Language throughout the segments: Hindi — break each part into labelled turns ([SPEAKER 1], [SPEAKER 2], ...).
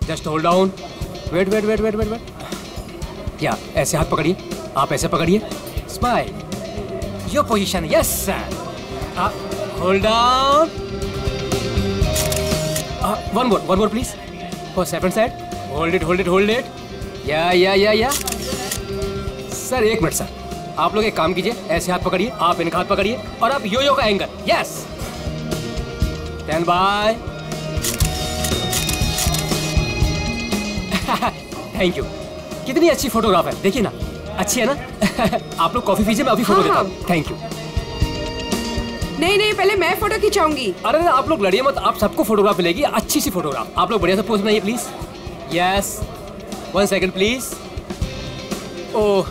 [SPEAKER 1] Just hold down. Wait wait wait wait wait wait. क्या ऐसे हाथ पकड़िए, आप ऐसे पकड़िए, smile, your position, yes sir, hold down, one more please, for second side, hold it hold it hold it, या सर 1 मिनट सर, आप लोग एक काम कीजिए, ऐसे हाथ पकड़िए, आप इनका हाथ पकड़िए और आप यो का angle, yes, stand by. Thank you. कितनी अच्छी फोटोग्राफ है, देखिए ना, अच्छी है ना। आप लोग कॉफी पीजिए, मैं अभी फोटो देता हूँ। Thank you.
[SPEAKER 2] नहीं, पहले मैं फोटो खिंचाऊंगी।
[SPEAKER 1] अरे आप लोग लड़िए मत, आप सबको फोटोग्राफ मिलेगी, अच्छी सी फोटोग्राफ। आप लोग बढ़िया से पोज बनाइए please. Yes, 1 second please. Oh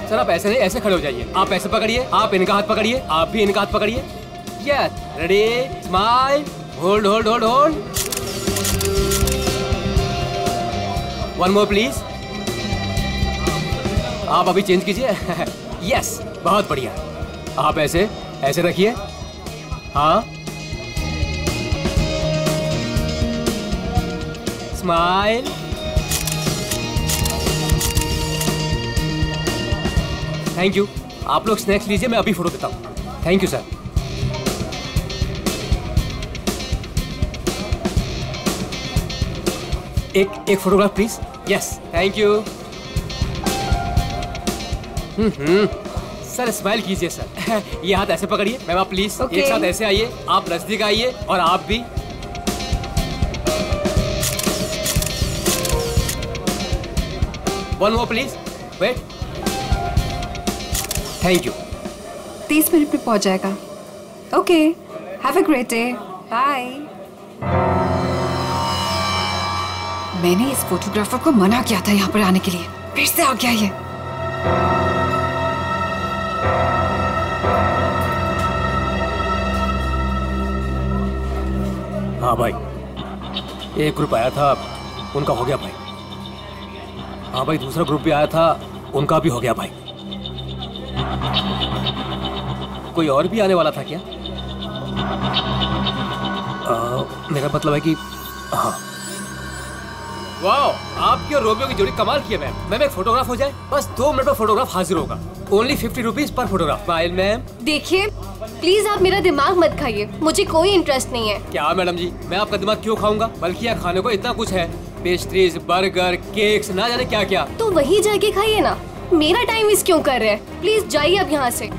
[SPEAKER 1] sir, आप ऐसे नहीं, ऐसे खड़े हो जाइए, आप ऐसे पकड़िए, आप इनका हाथ पकड़िए, आप भी इनका हाथ पकड़िए। Yes, ready, smile, hold hold hold hold, 1 more please. आप अभी चेंज कीजिए। यस, बहुत बढ़िया। आप ऐसे ऐसे रखिए, हाँ, स्माइल, थैंक यू। आप लोग स्नैक्स लीजिए, मैं अभी फोटो देता हूँ। Thank you sir. एक photograph please. Yes, thank you. Sir smile कीजिए सर। ये हाथ ऐसे पकड़िए, मैम आप प्लीज एक साथ ऐसे आइए, आप नजदीक आइए और आप भी। One more please, wait, thank you.
[SPEAKER 2] 30 minute में पहुंच जाएगा। Okay, have a great day, bye. मैंने इस फोटोग्राफर को मना किया था यहाँ पर आने के लिए, फिर से आ गया ये।
[SPEAKER 1] हाँ भाई, एक ग्रुप आया था, उनका हो गया भाई। हाँ भाई, दूसरा ग्रुप भी आया था, उनका भी हो गया भाई। कोई और भी आने वाला था क्या? मेरा मतलब है कि हाँ। वाओ, आपकी और रोमियो की जोड़ी कमाल की है मैम। मैम एक फोटोग्राफ हो जाए, बस 2 मिनट में फोटोग्राफ हाजिर होगा। Only 50 rupees per photograph. Smile ma'am.
[SPEAKER 3] देखिए प्लीज आप मेरा दिमाग मत खाइए, मुझे कोई इंटरेस्ट नहीं है।
[SPEAKER 1] क्या मैडम जी, मैं आपका दिमाग क्यों खाऊंगा? बल्कि यहाँ खाने को इतना कुछ है, पेस्ट्रीज, बर्गर, केक्स, ना जाने क्या क्या।
[SPEAKER 3] तो वही जाके खाइए ना, मेरा टाइम वेस्ट क्यों कर रहे हैं? प्लीज जाइए अब यहाँ से।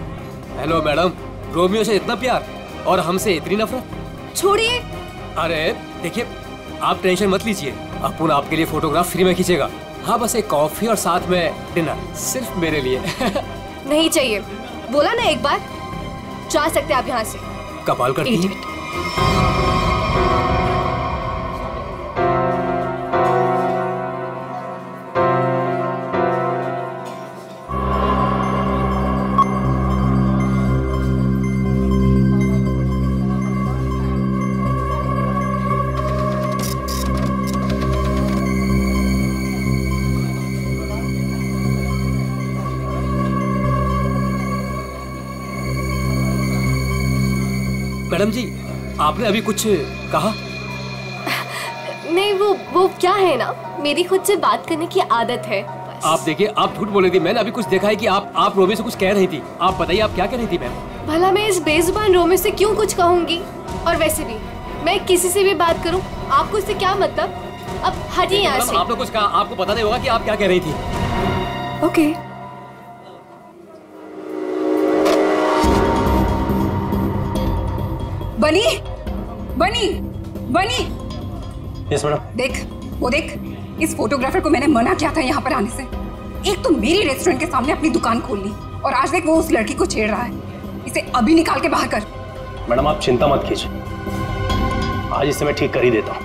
[SPEAKER 1] हेलो मैडम, रोमियो से इतना प्यार और हमसे इतनी नफरत?
[SPEAKER 3] छोड़िए।
[SPEAKER 1] अरे देखिए, आप टेंशन मत लीजिए, अपुन आपके लिए फोटोग्राफ फ्री में खींचेगा। हाँ, बस एक कॉफी और साथ में डिनर, सिर्फ मेरे लिए।
[SPEAKER 3] नहीं चाहिए, बोला ना एक बार। जा सकते आप यहाँ से।
[SPEAKER 1] कमाल करती है। मैडम जी, आपने अभी कुछ कहा?
[SPEAKER 3] नहीं, वो क्या है ना, मेरी खुद से बात करने की आदत है।
[SPEAKER 1] आप देखिए, आप झूठ बोल रही थी। मैंने अभी कुछ देखा है कि आप रोमियो से कुछ कह रही थी। आप बताइए, आप क्या कह रही थी मैम?
[SPEAKER 3] भला मैं इस बेजुबान रोमियो से क्यों कुछ कहूँगी? और वैसे भी मैं किसी से भी बात करूँ, आपको इससे क्या मतलब? अब हटिए यहाँ से।
[SPEAKER 1] आपने कुछ कहा, आपको पता नहीं होगा कि आप क्या कह रही थी।
[SPEAKER 2] ओके। बनी बनी बनी।
[SPEAKER 1] Yes madam.
[SPEAKER 2] देख, वो देख, इस फोटोग्राफर को मैंने मना किया था यहाँ पर आने से। एक तो मेरी रेस्टोरेंट के सामने अपनी दुकान खोल ली, और आज देख वो उस लड़की को छेड़ रहा है। इसे अभी निकाल के बाहर कर।
[SPEAKER 4] मैडम आप चिंता मत कीजिए, आज इसे मैं ठीक कर ही देता हूँ।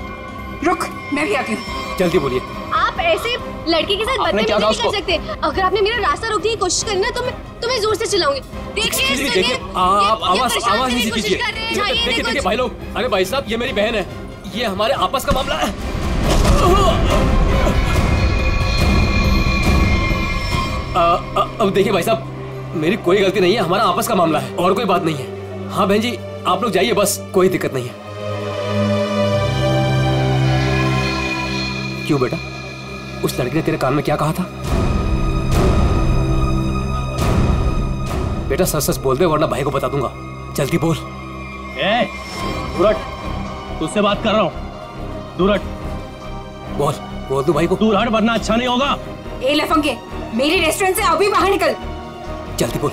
[SPEAKER 2] रुक, मैं भी आती हूँ।
[SPEAKER 1] जल्दी बोलिए।
[SPEAKER 3] आप ऐसे लड़की के साथ बदतमीजी नहीं कर सकते। अगर आपने मेरा रास्ता रोकने की कोशिश करी ना, तो मैं तुम्हें जोर से चिल्लाऊंगी। देखिए,
[SPEAKER 1] आप आवाज नहीं कीजिए। देखिए भाई लोग, अरे भाई साहब, ये मेरी बहन है, ये हमारे आपस का मामला है। अब देखिए भाई साहब, मेरी कोई गलती नहीं है, हमारा आपस का मामला है और कोई बात नहीं है। हाँ बहन जी, आप लोग जाइए, बस कोई दिक्कत नहीं है। क्यों बेटा? उस लड़के ने तेरे कान में क्या कहा था? बेटा सच सच बोल दे वरना भाई को बता दूंगा। जल्दी बोल।
[SPEAKER 4] दूर हट, तुझसे बात कर रहा हूँ। दूर हट।
[SPEAKER 1] बोल दो भाई को।
[SPEAKER 4] दूर हट वरना अच्छा नहीं होगा।
[SPEAKER 2] ए लफंगे, मेरी रेस्टोरेंट से अभी बाहर निकल।
[SPEAKER 1] जल्दी बोल,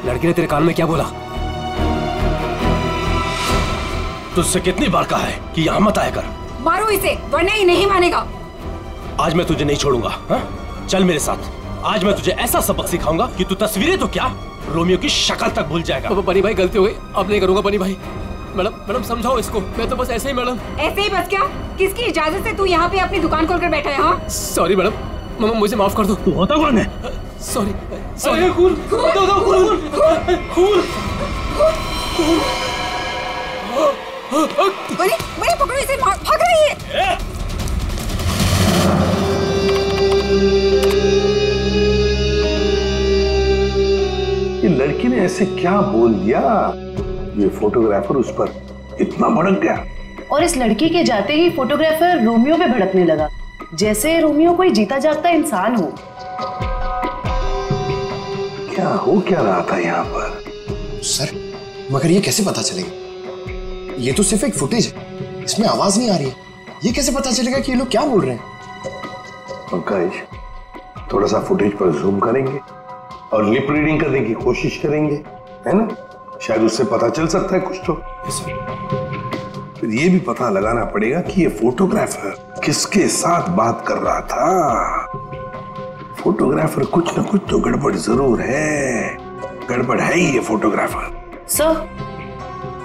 [SPEAKER 1] लड़के ने तेरे कान में क्या बोला?
[SPEAKER 4] तुझसे कितनी बार कहा है कि यहाँ मत आया कर।
[SPEAKER 2] मारो इसे वरना ये नहीं मानेगा।
[SPEAKER 4] आज मैं तुझे नहीं छोड़ूंगा। हा? चल मेरे साथ। आज मैं तुझे ऐसा सबक सिखाऊंगा कि तू तस्वीरें तो क्या, रोमियो की शक्ल तक भूल जाएगा।
[SPEAKER 1] बनी भाई गलती हो गई, अब नहीं करूंगा। बनी भाई, मैडम समझाओ इसको। मैं तो बस ऐसे ही मैडम।
[SPEAKER 2] ऐसे ही बस क्या? किसकी इजाजत से तू यहाँ पे अपनी दुकान खोलकर बैठा है? हाँ
[SPEAKER 1] सॉरी मैडम, मुझे माफ कर दो।
[SPEAKER 4] तू होता कौन है?
[SPEAKER 1] सॉरी।
[SPEAKER 2] खून बनी पकड़ो इसे, भाग रही है।
[SPEAKER 5] ये लड़की ने ऐसे क्या बोल दिया? ये फोटोग्राफर उस पर इतना भड़क गया।
[SPEAKER 6] और इस लड़की के जाते ही फोटोग्राफर रोमियो पे भड़कने लगा, जैसे रोमियो कोई जीता जागता इंसान हो।
[SPEAKER 5] क्या हो क्या रहा था यहाँ पर?
[SPEAKER 7] सर, मगर ये कैसे पता चलेगा? ये तो सिर्फ एक फुटेज है, इसमें आवाज नहीं आ रही है। ये कैसे पता चलेगा कि ये लोग क्या बोल रहे हैं?
[SPEAKER 5] पंकज, थोड़ा सा फुटेज पर जूम करेंगे और लिप रीडिंग करने की कोशिश करेंगे, है ना? शायद उससे पता चल सकता है कुछ तो। फिर ये भी पता लगाना पड़ेगा कि ये फोटोग्राफर किसके साथ बात कर रहा था। फोटोग्राफर कुछ न कुछ तो गड़बड़ जरूर है। गड़बड़ है ही ये फोटोग्राफर।
[SPEAKER 6] सर,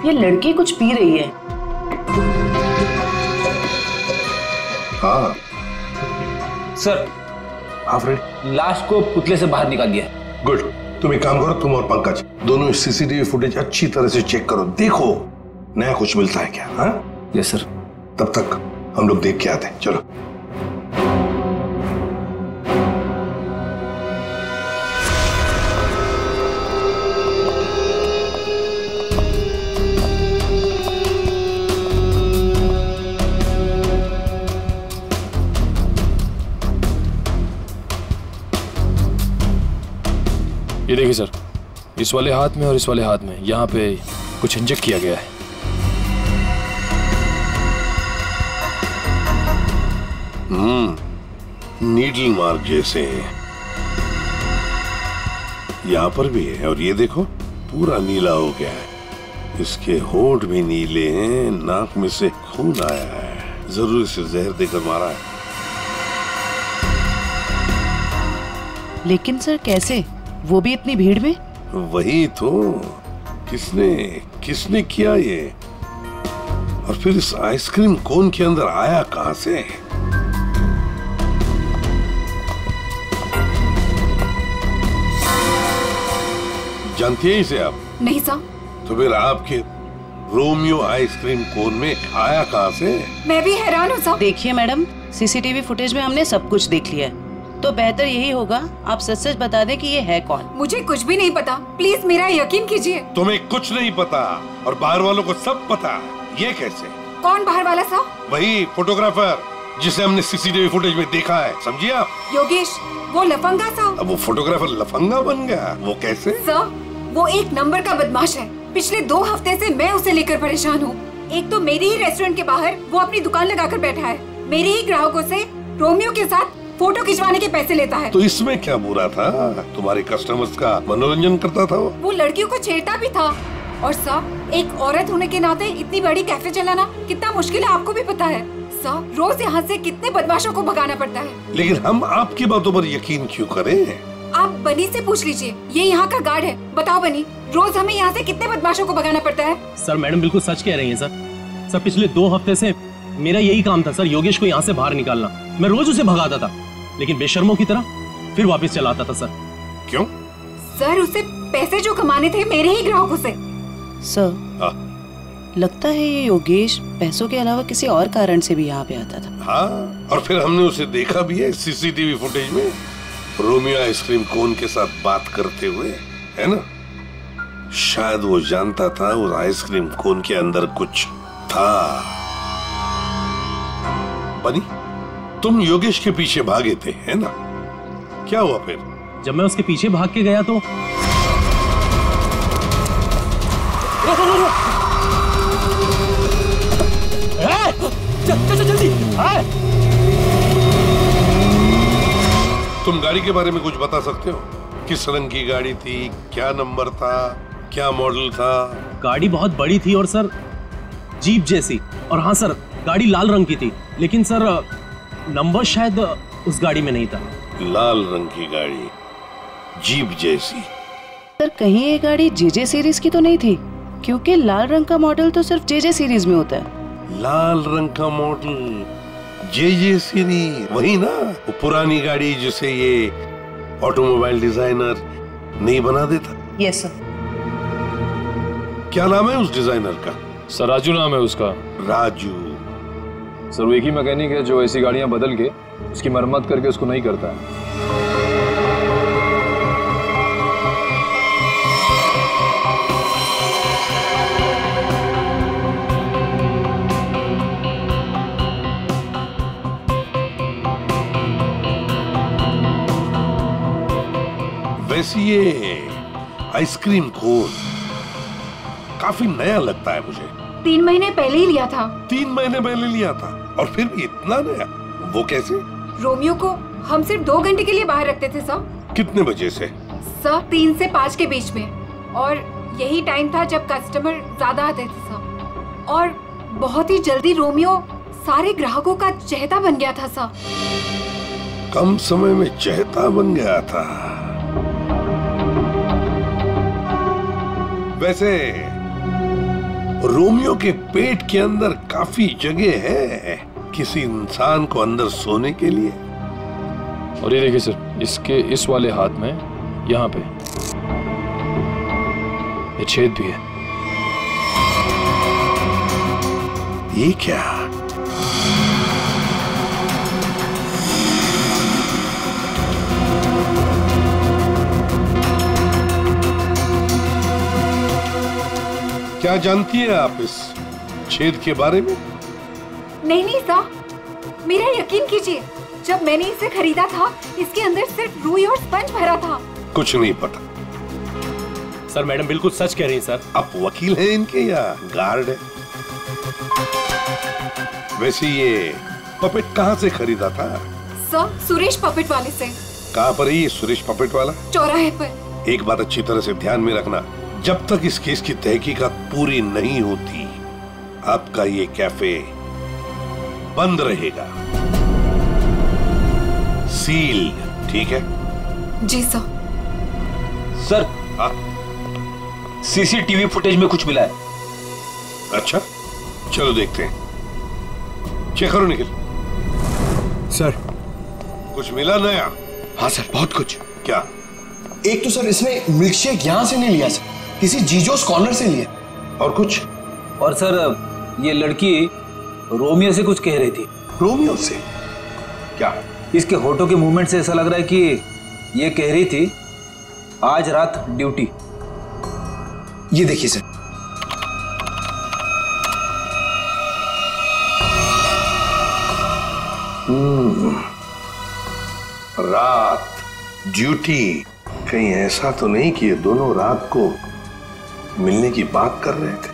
[SPEAKER 6] ये लड़की कुछ पी रही है।
[SPEAKER 5] हाँ
[SPEAKER 8] सर,
[SPEAKER 5] हाँ फ्रेंड,
[SPEAKER 8] लाश को पुतले से बाहर निकाल दिया।
[SPEAKER 5] गुड। तुम एक काम करो, तुम और पंकज दोनों सीसीटीवी फुटेज अच्छी तरह से चेक करो, देखो नया कुछ मिलता है क्या। हाँ
[SPEAKER 8] यस सर।
[SPEAKER 5] तब तक हम लोग देख के आते हैं। चलो।
[SPEAKER 9] ये देखिए सर, इस वाले हाथ में और इस वाले हाथ में यहाँ पे कुछ इंजेक्ट किया गया है।
[SPEAKER 5] नीडल मार्क जैसे यहाँ पर भी है। और ये देखो पूरा नीला हो गया है। इसके होंठ भी नीले हैं, नाक में से खून आया है। जरूर इसे जहर देकर मारा है।
[SPEAKER 6] लेकिन सर कैसे, वो भी इतनी भीड़ में?
[SPEAKER 5] वही तो, किसने किया ये? और फिर इस आइसक्रीम कोन के अंदर आया कहां से? जानती है इसे आप?
[SPEAKER 2] नहीं सर।
[SPEAKER 5] तो फिर आपके रोमियो आइसक्रीम कोन में आया कहां से?
[SPEAKER 2] मैं भी हैरान हूँ सर।
[SPEAKER 6] देखिए मैडम, सीसीटीवी फुटेज में हमने सब कुछ देख लिया है, तो बेहतर यही होगा आप सच सच बता दें कि ये है कौन।
[SPEAKER 2] मुझे कुछ भी नहीं पता, प्लीज मेरा यकीन कीजिए।
[SPEAKER 5] तुम्हें कुछ नहीं पता और बाहर वालों को सब पता। ये कैसे?
[SPEAKER 2] कौन बाहर वाला सर?
[SPEAKER 5] वही फोटोग्राफर जिसे हमने सीसीटीवी फुटेज में देखा है, समझिए आप?
[SPEAKER 2] योगेश, वो लफंगा सर।
[SPEAKER 5] अब वो फोटोग्राफर लफंगा बन गया? वो कैसे?
[SPEAKER 2] सर, वो एक नंबर का बदमाश है। पिछले 2 हफ्ते से मैं उसे लेकर परेशान हूँ। एक तो मेरे ही रेस्टोरेंट के बाहर वो अपनी दुकान लगाकर बैठा है, मेरे ही ग्राहकों से रोमियो के साथ फोटो खिंचवाने के पैसे लेता है।
[SPEAKER 5] तो इसमें क्या बुरा था? तुम्हारे कस्टमर्स का मनोरंजन करता था वो
[SPEAKER 2] लड़कियों को छेड़ता भी था। और सर, एक औरत होने के नाते इतनी बड़ी कैफे चलाना कितना मुश्किल है, आपको भी पता है। सर, रोज यहाँ से कितने बदमाशों को भगाना पड़ता है।
[SPEAKER 5] लेकिन हम आपकी बातों पर यकीन क्यों करें?
[SPEAKER 2] आप बनी से पूछ लीजिए, ये यहाँ का गार्ड है। बताओ बनी, रोज हमें यहाँ से कितने बदमाशों को भगाना पड़ता है?
[SPEAKER 4] सर, मैडम बिल्कुल सच कह रही हैं सर। पिछले 2 हफ्ते से मेरा यही काम था सर, योगेश को यहाँ से बाहर निकालना। मैं रोज उसे भगाता था, लेकिन बेशर्मों की तरह फिर वापस चलाता था सर।
[SPEAKER 5] क्यों?
[SPEAKER 2] सर, उसे पैसे जो कमाने थे मेरे ही ग्राहकों से।
[SPEAKER 6] सर, लगता है ये योगेश पैसों के अलावा किसी और कारण से भी यहाँ पे आता था।
[SPEAKER 5] हाँ, और फिर हमने उसे देखा भी है सीसीटीवी फुटेज में, रोमियो आइसक्रीम कोन के साथ बात करते हुए, है ना? शायद वो जानता था उस आइसक्रीम कोन के अंदर कुछ था। बनी, तुम योगेश के पीछे भागे थे, है ना? क्या हुआ फिर?
[SPEAKER 4] जब मैं उसके पीछे भाग के गया तो
[SPEAKER 1] चल जल्दी।
[SPEAKER 5] तुम गाड़ी के बारे में कुछ बता सकते हो? किस रंग की गाड़ी थी, क्या नंबर था, क्या मॉडल था?
[SPEAKER 4] गाड़ी बहुत बड़ी थी और सर जीप जैसी, और हाँ सर गाड़ी लाल रंग की थी, लेकिन सर नंबर शायद उस गाड़ी में नहीं था।
[SPEAKER 5] लाल रंग की गाड़ी, जीप जैसी।
[SPEAKER 6] सर कहीं ये गाड़ी जेजे सीरीज की तो नहीं थी? क्योंकि लाल रंग का मॉडल तो सिर्फ जेजे सीरीज में होता है।
[SPEAKER 5] लाल रंग का मॉडल जेजे सीरीज, वही ना? वो पुरानी गाड़ी जिसे ये ऑटोमोबाइल डिजाइनर नहीं बना देता।
[SPEAKER 6] Yes sir.
[SPEAKER 5] क्या नाम है उस डिजाइनर का?
[SPEAKER 9] सर राजू नाम है उसका।
[SPEAKER 5] राजू?
[SPEAKER 9] सर वो एक ही मैकेनिक है जो ऐसी गाड़ियां बदल के उसकी मरम्मत करके उसको नहीं करता है।
[SPEAKER 5] वैसे ये आइसक्रीम कोन काफी नया लगता है मुझे।
[SPEAKER 2] 3 महीने पहले ही लिया था।
[SPEAKER 5] 3 महीने पहले लिया था और फिर भी इतना नया? वो कैसे?
[SPEAKER 2] रोमियो को हम सिर्फ 2 घंटे के लिए बाहर रखते थे सर।
[SPEAKER 5] कितने बजे से?
[SPEAKER 2] सर 3 से 5 के बीच में, और यही टाइम था जब कस्टमर ज्यादा आते थे सर। और बहुत ही जल्दी रोमियो सारे ग्राहकों का चहेता बन गया था सर।
[SPEAKER 5] कम समय में चहेता बन गया था। वैसे रोमियो के पेट के अंदर काफी जगह है किसी इंसान को अंदर सोने के लिए।
[SPEAKER 9] और ये देखिए सर, इसके इस वाले हाथ में यहाँ पे ये छेद भी है।
[SPEAKER 5] ये क्या? क्या जानती है आप इस छेद के बारे में?
[SPEAKER 2] नहीं सर, मेरा यकीन कीजिए, जब मैंने इसे खरीदा था इसके अंदर सिर्फ रुई और स्पंज भरा था।
[SPEAKER 5] कुछ नहीं पता।
[SPEAKER 4] सर मैडम बिल्कुल सच कह रही हैं सर।
[SPEAKER 5] आप वकील हैं इनके या गार्ड है? वैसे ये पपेट कहाँ से खरीदा था?
[SPEAKER 2] सर सुरेश पपेट वाले से।
[SPEAKER 5] कहाँ पर है ये सुरेश पपेट वाला?
[SPEAKER 2] चौराहे पर।
[SPEAKER 5] एक बात अच्छी तरह से ध्यान में रखना, जब तक इस केस की तहकीकात पूरी नहीं होती आपका ये कैफे बंद रहेगा, सील, ठीक है?
[SPEAKER 2] जी सर।
[SPEAKER 8] सर सीसीटीवी फुटेज में कुछ मिला है।
[SPEAKER 5] अच्छा चलो देखते हैं। चेक करो निखिल।
[SPEAKER 7] सर
[SPEAKER 5] कुछ मिला नया?
[SPEAKER 7] हाँ सर, बहुत कुछ।
[SPEAKER 5] क्या?
[SPEAKER 7] एक तो सर इसने मिल्कशेक यहां से नहीं लिया सर, किसी जीजोस कॉर्नर से लिया।
[SPEAKER 5] और कुछ?
[SPEAKER 8] और सर ये लड़की रोमियो से कुछ कह रही थी।
[SPEAKER 5] रोमियो से? क्या?
[SPEAKER 8] इसके होठों के मूवमेंट से ऐसा लग रहा है कि ये कह रही थी आज रात ड्यूटी।
[SPEAKER 7] ये देखिए सर।
[SPEAKER 5] रात ड्यूटी, कहीं ऐसा तो नहीं कि ये दोनों रात को मिलने की बात कर रहे थे?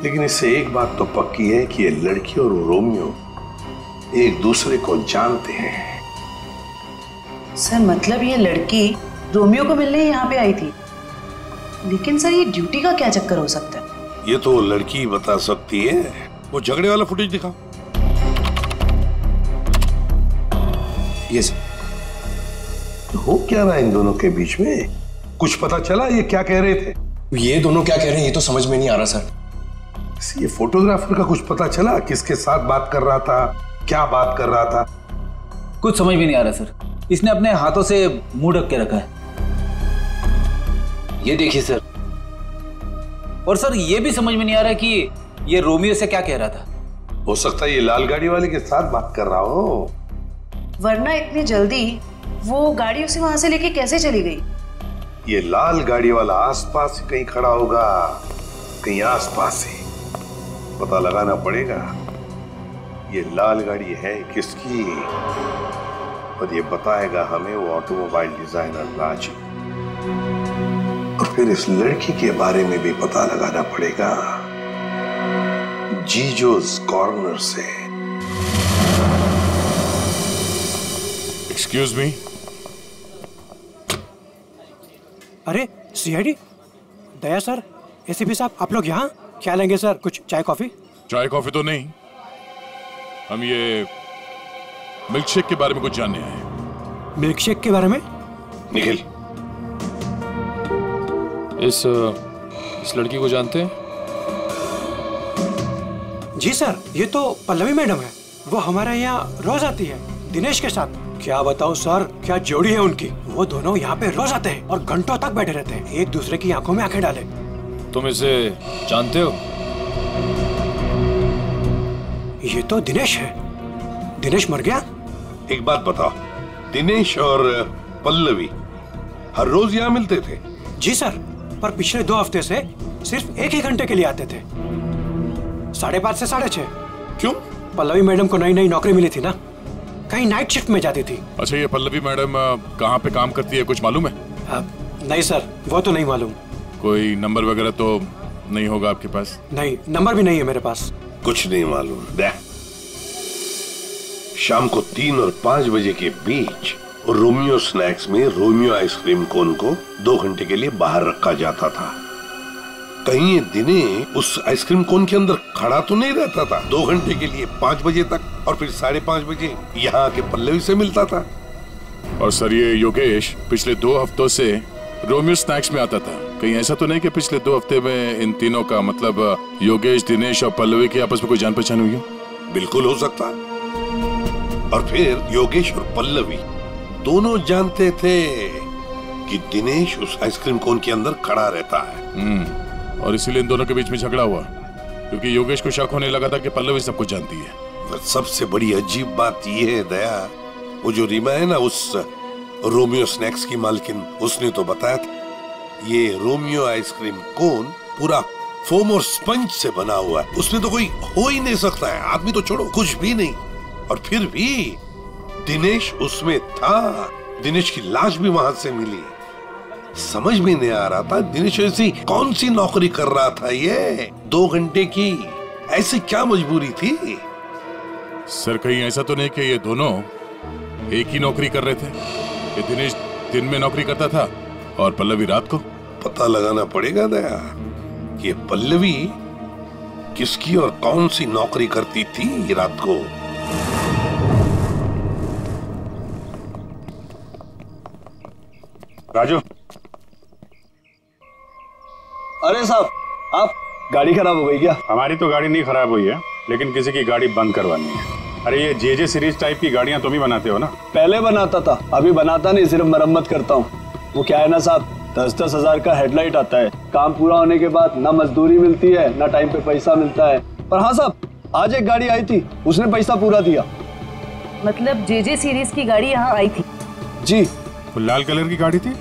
[SPEAKER 5] लेकिन इससे एक बात तो पक्की है कि ये लड़की और रोमियो एक दूसरे को जानते हैं।
[SPEAKER 6] सर मतलब ये लड़की रोमियो को मिलने यहाँ पे आई थी, लेकिन सर ये ड्यूटी का क्या चक्कर हो सकता है?
[SPEAKER 5] ये तो लड़की बता सकती है। वो झगड़े वाला फुटेज दिखाओ।
[SPEAKER 7] ये सर।
[SPEAKER 5] हो क्या रहा है इन दोनों के बीच में? कुछ पता चला ये क्या कह रहे थे?
[SPEAKER 7] ये दोनों क्या कह रहे हैं ये तो समझ में नहीं आ रहा सर।
[SPEAKER 5] ये फोटोग्राफर का कुछ पता चला? किसके साथ बात कर रहा था, क्या बात कर रहा था?
[SPEAKER 8] कुछ समझ में नहीं आ रहा सर। इसने अपने हाथों से मुंह ढक के रखा है। ये देखिए सर। और सर ये भी समझ में नहीं आ रहा कि ये रोमियो से क्या कह रहा था।
[SPEAKER 5] हो सकता है ये लाल गाड़ी वाले के साथ बात कर रहा हो।
[SPEAKER 6] वरना इतनी जल्दी वो गाड़ी उसे वहां से लेके कैसे चली गई?
[SPEAKER 5] ये लाल गाड़ी वाला आसपास ही कहीं खड़ा होगा, कहीं आसपास ही। पता लगाना पड़ेगा ये लाल गाड़ी है किसकी, और ये बताएगा हमें वो ऑटोमोबाइल डिजाइनर राजू। और फिर इस लड़की के बारे में भी पता लगाना पड़ेगा जीजोस कॉर्नर से।
[SPEAKER 9] Excuse me.
[SPEAKER 10] अरे सीआईडी दया सर, एसीपी साहब, आप लोग यहाँ क्या लेंगे सर? कुछ चाय कॉफी?
[SPEAKER 9] चाय कॉफी तो नहीं, हम ये मिल्क शेक के बारे में कुछ जानने आए।
[SPEAKER 10] मिल्क शेक के बारे में?
[SPEAKER 5] निखिल,
[SPEAKER 9] इस लड़की को जानते हैं?
[SPEAKER 10] जी सर, ये तो पल्लवी मैडम है। वो हमारे यहाँ रोज आती है दिनेश के साथ। क्या बताऊं सर, क्या जोड़ी है उनकी। वो दोनों यहाँ पे रोज आते हैं और घंटों तक बैठे रहते हैं, एक दूसरे की आंखों में आंखें डाले।
[SPEAKER 9] तुम इसे जानते हो?
[SPEAKER 10] ये तो दिनेश है। दिनेश मर गया?
[SPEAKER 5] एक बात बताओ, दिनेश और पल्लवी हर रोज यहाँ मिलते थे?
[SPEAKER 10] जी सर, पर पिछले 2 हफ्ते से सिर्फ 1 ही घंटे के लिए आते थे, 5:30 से 6:30।
[SPEAKER 5] क्यों?
[SPEAKER 10] पल्लवी मैडम को नई नई नौकरी मिली थी ना, कहीं नाइट शिफ्ट में जाती थी।
[SPEAKER 9] अच्छा, ये पल्लवी मैडम कहाँ पे काम करती है, कुछ मालूम है?
[SPEAKER 10] नहीं सर, वो तो नहीं मालूम।
[SPEAKER 9] कोई नंबर वगैरह तो नहीं होगा आपके पास?
[SPEAKER 10] नहीं, नंबर भी नहीं है मेरे पास।
[SPEAKER 5] कुछ नहीं मालूम। शाम को 3 और 5 बजे के बीच रोमियो स्नैक्स में रोमियो आइसक्रीम कोन को 2 घंटे के लिए बाहर रखा जाता था। कहीं ये दिनेश उस आइसक्रीम कोन के अंदर खड़ा तो नहीं रहता था 2 घंटे के लिए 5 बजे तक, और फिर 5:30 बजे यहाँ आके पल्लवी से मिलता था।
[SPEAKER 9] और सर, ये योगेश पिछले 2 हफ्तों से रोमियो स्नैक्स में आता था। कहीं ऐसा तो नहीं कि पिछले 2 हफ्ते में इन तीनों का, मतलब योगेश, दिनेश और पल्लवी की आपस में कोई जान पहचान हुई हो?
[SPEAKER 5] बिल्कुल हो सकता। और फिर योगेश और पल्लवी दोनों जानते थे कि दिनेश उस आइसक्रीम कोन के अंदर खड़ा रहता है।
[SPEAKER 9] और इसीलिए इन दोनों के बीच में झगड़ा हुआ, क्योंकि योगेश को शक होने लगा था कि पल्लवी सब कुछ जानती है।
[SPEAKER 5] सबसे बड़ी अजीब बात ये है दया, वो जो रीमा है ना, उस रोमियो स्नैक्स की मालकिन, उसने तो बताया था ये रोमियो आइसक्रीम कोन पूरा फोम और स्पंज से बना हुआ है, उसमें तो कोई हो ही नहीं सकता है, आदमी तो छोड़ो कुछ भी नहीं। और फिर भी दिनेश उसमें था, दिनेश की लाश भी वहां से मिली। समझ में नहीं आ रहा था दिनेश ऐसी कौन सी नौकरी कर रहा था, ये 2 घंटे की ऐसी क्या मजबूरी थी?
[SPEAKER 9] सर, कहीं ऐसा तो नहीं कि ये दोनों एक ही नौकरी कर रहे थे, कि दिनेश दिन में नौकरी करता था और पल्लवी रात को?
[SPEAKER 5] पता लगाना पड़ेगा दया कि ये पल्लवी किसकी और कौन सी नौकरी करती थी रात को।
[SPEAKER 11] राजू। अरे साहब, आप, गाड़ी खराब हो गई क्या?
[SPEAKER 12] हमारी तो गाड़ी नहीं खराब हुई है, लेकिन किसी की गाड़ी बंद करवानी है। अरे ये जेजे सीरीज टाइप की गाड़ियां तुम ही बनाते हो ना?
[SPEAKER 11] पहले बनाता था, अभी बनाता नहीं, सिर्फ मरम्मत करता हूँ। वो क्या है ना साहब, 10-10 हजार का हेडलाइट आता है, काम पूरा होने के बाद ना मजदूरी मिलती है ना टाइम पे पैसा मिलता है। पर हाँ साहब, आज एक गाड़ी आई थी, उसने पैसा पूरा दिया।
[SPEAKER 6] मतलब जेजे सीरीज की गाड़ी यहाँ आई थी?
[SPEAKER 11] जी।
[SPEAKER 12] वो लाल कलर की गाड़ी थी?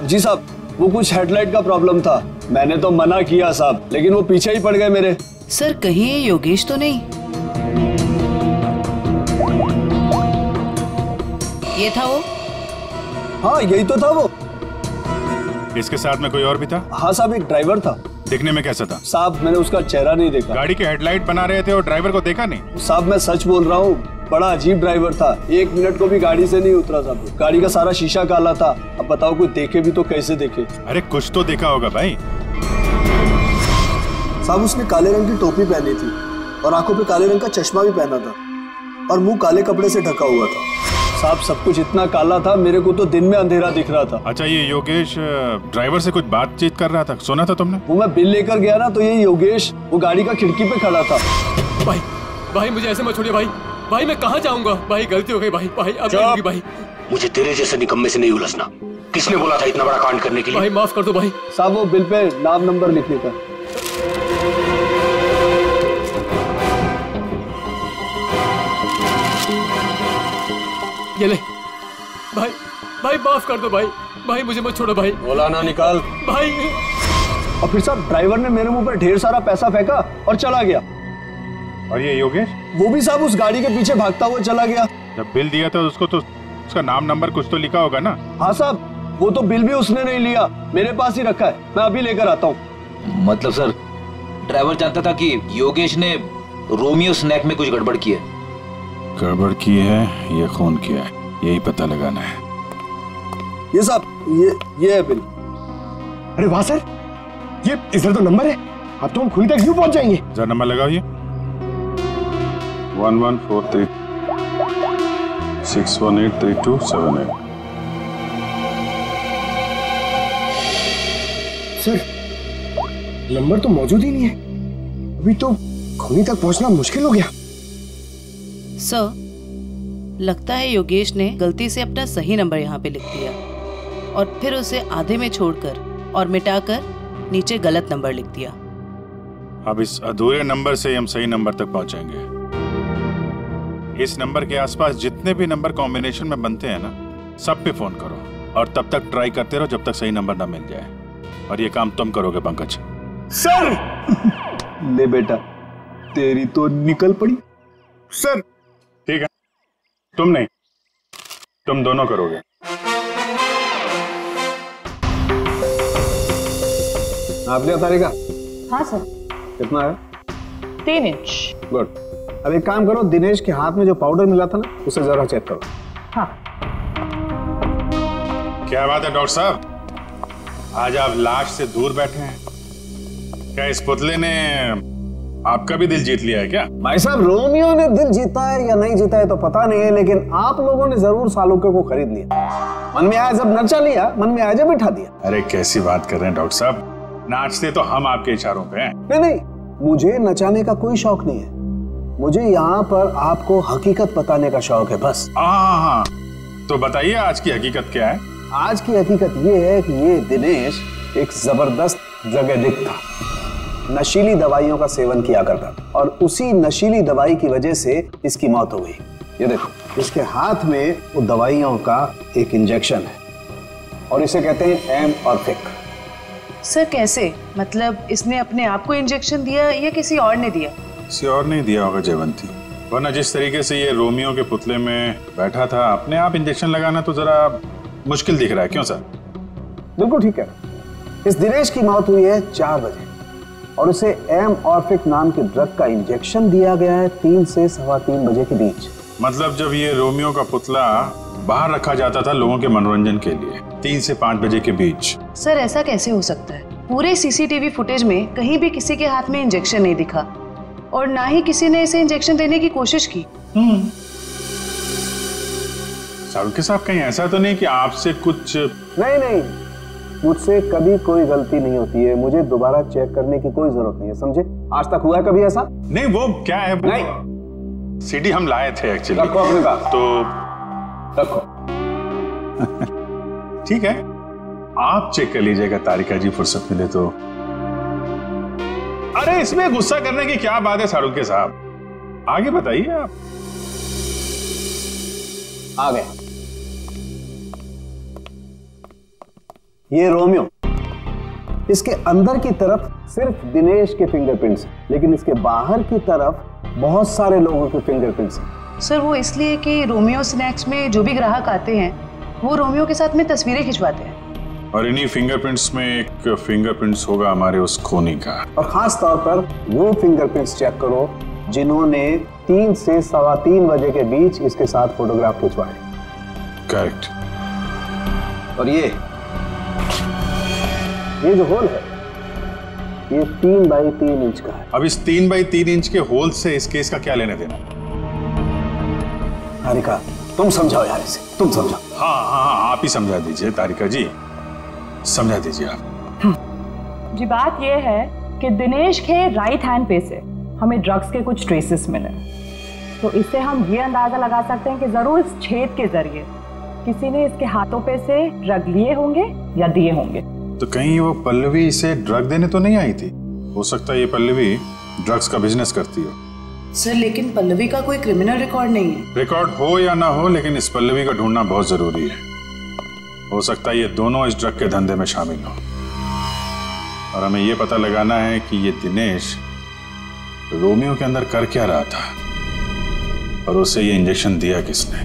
[SPEAKER 11] जी साहब, वो कुछ हेडलाइट का प्रॉब्लम था, मैंने तो मना किया साहब, लेकिन वो पीछे ही पड़ गए मेरे।
[SPEAKER 6] सर, कहीं ये योगेश तो नहीं? ये था वो?
[SPEAKER 11] हाँ, यही तो था वो।
[SPEAKER 12] इसके साथ में कोई और भी था?
[SPEAKER 11] हाँ साहब, एक ड्राइवर था।
[SPEAKER 12] दिखने में कैसा था?
[SPEAKER 11] साहब, मैंने उसका चेहरा नहीं देखा।
[SPEAKER 12] गाड़ी के हेडलाइट बना रहे थे और ड्राइवर को देखा नहीं?
[SPEAKER 11] साहब, मैं सच बोल रहा हूँ, बड़ा अजीब ड्राइवर था, 1 मिनट को भी गाड़ी से नहीं उतरा साहब। गाड़ी का सारा शीशा काला था। अब बताओ, कोई देखे भी तो कैसे देखे?
[SPEAKER 12] अरे कुछ तो देखा होगा भाई।
[SPEAKER 11] साहब, उसने काले रंग की टोपी पहनी थी और आंखों पे काले रंग का चश्मा भी पहना था और मुंह काले कपड़े से ढका हुआ था। साहब, सब कुछ इतना काला था, मेरे को तो दिन में अंधेरा दिख रहा था।
[SPEAKER 12] अच्छा, ये योगेश ड्राइवर से कुछ बातचीत कर रहा था, सुना था तुमने?
[SPEAKER 11] वो मैं बिल लेकर गया ना, तो ये योगेश वो गाड़ी का खिड़की पे खड़ा था।
[SPEAKER 1] भाई मुझे ऐसे मत छोड़िए भाई, मैं कहाँ जाऊंगा भाई, गलती हो गई भाई, अब नहीं होगी भाई।
[SPEAKER 13] मुझे तेरे जैसे निकम्मे से नहीं उलझना। किसने बोला था इतना बड़ा कांड करने के लिए?
[SPEAKER 1] भाई माफ कर दो भाई।
[SPEAKER 11] साहब, वो बिल पे नाम नंबर लिखने का।
[SPEAKER 1] ये ले भाई माफ कर दो भाई, मुझे मत छोड़ो भाई।
[SPEAKER 11] बोला ना, निकाल
[SPEAKER 1] भाई।
[SPEAKER 11] और फिर साहब, ड्राइवर ने मेरे मुंह पर ढेर सारा पैसा फेंका और चला गया।
[SPEAKER 12] और ये योगेश?
[SPEAKER 11] वो भी साहब उस गाड़ी के पीछे भागता हुआ चला गया।
[SPEAKER 12] जब बिल दिया था उसको तो उसका नाम नंबर कुछ तो लिखा होगा ना?
[SPEAKER 11] हाँ साहब, वो तो बिल भी उसने नहीं लिया, मेरे पास ही रखा है, मैं अभी लेकर आता हूँ।
[SPEAKER 8] मतलब सर, ड्राइवर जानता था कि योगेश ने रोमियो स्नैक में कुछ गड़बड़ की है?
[SPEAKER 12] गड़बड़ की है, ये खून किया है, यही पता लगाना है।
[SPEAKER 11] ये साहब, ये है बिल।
[SPEAKER 7] अरे वाह सर, ये इधर तो नंबर है, अब तो हम खुद तक यूं पहुंच जाएंगे।
[SPEAKER 12] जरा नंबर लगाओ ये 1143 6183278।
[SPEAKER 7] सर नंबर तो मौजूद ही नहीं है, अभी तो खूनी तक पहुंचना मुश्किल हो गया।
[SPEAKER 6] सर, लगता है योगेश ने गलती से अपना सही नंबर यहाँ पे लिख दिया और फिर उसे आधे में छोड़कर और मिटाकर नीचे गलत नंबर लिख दिया।
[SPEAKER 12] अब इस अधूरे नंबर से हम सही नंबर तक पहुंचेंगे। इस नंबर के आसपास जितने भी नंबर कॉम्बिनेशन में बनते हैं ना, सब पे फोन करो और तब तक ट्राई करते रहो जब तक सही नंबर ना मिल जाए। और ये काम तुम करोगे पंकज।
[SPEAKER 11] सर ले बेटा, तेरी तो निकल पड़ी।
[SPEAKER 12] सर ठीक है, तुम नहीं, तुम दोनों करोगे।
[SPEAKER 11] आप लिया तारिका?
[SPEAKER 14] हाँ सर।
[SPEAKER 11] कितना है?
[SPEAKER 14] 3 इंच।
[SPEAKER 11] गुड। अब एक काम करो, दिनेश के हाथ में जो पाउडर मिला था ना, उसे जरा चेक करो।
[SPEAKER 14] हाँ।
[SPEAKER 12] क्या बात है डॉक्टर साहब, आज आप लाश से दूर बैठे हैं। क्या इस पुतले ने आपका भी दिल जीत लिया है क्या?
[SPEAKER 11] भाई साहब, रोमियो ने दिल जीता है या नहीं जीता है तो पता नहीं है, लेकिन आप लोगों ने जरूर सालुके को खरीद लिया। मन में आया जब नचा लिया, मन में आया जब बिठा दिया।
[SPEAKER 12] अरे कैसी बात कर रहे हैं डॉक्टर साहब, नाचते तो हम आपके इशारों पे हैं।
[SPEAKER 11] नहीं नहीं, मुझे नचाने का कोई शौक नहीं है, मुझे यहाँ पर आपको हकीकत बताने का शौक है बस।
[SPEAKER 12] हाँ, तो बताइए आज की हकीकत क्या है?
[SPEAKER 11] आज की हकीकत ये है कि ये दिनेश एक जबरदस्त ड्रग एडिक्ट था, नशीली दवाइयों का सेवन किया करता था और उसी नशीली दवाई की वजह से इसकी मौत हो गई। ये देखो, इसके हाथ में वो दवाइयों का एक इंजेक्शन है और इसे कहते हैं एमऑर्फिक।
[SPEAKER 6] सर कैसे? मतलब इसने अपने आप को इंजेक्शन दिया या किसी और ने दिया?
[SPEAKER 12] किसी और नहीं दिया होगा जयवंती, वरना जिस तरीके से ये रोमियो के पुतले में बैठा था, अपने आप इंजेक्शन लगाना तो जरा मुश्किल दिख रहा है। क्यों सर?
[SPEAKER 11] बिल्कुल ठीक है। इस दिनेश की मौत हुई है 4 बजे और उसे एमऑर्फिक नाम के ड्रग का इंजेक्शन दिया गया है 3 से 3:15 बजे के बीच।
[SPEAKER 12] मतलब जब ये रोमियो का पुतला बाहर रखा जाता था लोगों के मनोरंजन के लिए 3 से 5 बजे के बीच।
[SPEAKER 6] सर ऐसा कैसे हो सकता है? पूरे सीसीटीवी फुटेज में कहीं भी किसी के हाथ में इंजेक्शन नहीं दिखा और ना ही किसी ने इसे इंजेक्शन देने की कोशिश की।
[SPEAKER 12] सालुके साहब, कहीं ऐसा तो नहीं कि आपसे कुछ?
[SPEAKER 11] नहीं, मुझसे कभी कोई गलती नहीं होती है, मुझे दोबारा चेक करने की कोई जरूरत नहीं है, समझे? आज तक हुआ है कभी ऐसा?
[SPEAKER 12] नहीं, वो क्या है?
[SPEAKER 11] नहीं,
[SPEAKER 12] सीडी हम लाए थे एक्चुअली।
[SPEAKER 11] रखो अपने पास।
[SPEAKER 12] तो
[SPEAKER 11] रखो।
[SPEAKER 12] ठीक है, आप चेक कर लीजिएगा तारिका जी, फुर्सत मिले तो। अरे इसमें गुस्सा करने की क्या बात है सालुके साहब, आगे बताइए आप।
[SPEAKER 11] आ गए। ये रोमियो, इसके अंदर की तरफ सिर्फ दिनेश के फिंगरप्रिंट्स हैं, लेकिन इसके बाहर की तरफ बहुत सारे लोगों के फिंगरप्रिंट्स हैं।
[SPEAKER 6] सर वो इसलिए कि रोमियो स्नैक्स में जो भी ग्राहक आते हैं वो रोमियो के साथ में तस्वीरें खिंचवाते हैं
[SPEAKER 12] और इन्हीं फिंगरप्रिंट्स में एक फिंगरप्रिंट्स होगा हमारे उस खूनी का।
[SPEAKER 11] और खास तौर पर वो फिंगरप्रिंट्स चेक करो जिन्होंने 3 से 3:15 बजे के बीच इसके साथ फोटोग्राफ खिंचवाए।
[SPEAKER 12] करेक्ट।
[SPEAKER 11] और ये जो होल है ये 3 बाई 3 इंच का है।
[SPEAKER 12] अब इस 3 बाई 3 इंच के होल से इस केस का क्या लेने देना?
[SPEAKER 11] तारिका तुम समझाओ यार इसे, तुम समझाओ।
[SPEAKER 12] हाँ, आप ही समझा दीजिए तारिका जी, समझा दीजिए आप।
[SPEAKER 14] जी बात यह है कि दिनेश के राइट हैंड पे से हमें ड्रग्स के कुछ ट्रेसेस मिले, तो इससे हम ये अंदाजा लगा सकते हैं कि जरूर इस छेद के जरिए किसी ने इसके हाथों पे से ड्रग लिए होंगे या दिए होंगे।
[SPEAKER 12] तो कहीं वो पल्लवी इसे ड्रग देने तो नहीं आई थी? हो सकता है ये पल्लवी ड्रग्स का बिजनेस करती हो।
[SPEAKER 6] सर लेकिन पल्लवी का कोई क्रिमिनल रिकॉर्ड नहीं है।
[SPEAKER 12] रिकॉर्ड हो या ना हो, लेकिन इस पल्लवी का ढूंढना बहुत जरूरी है। हो सकता है ये दोनों इस ड्रग के धंधे में शामिल हो और हमें ये पता लगाना है कि ये दिनेश रोमियो के अंदर कर क्या रहा था और उसे ये इंजेक्शन दिया किसने?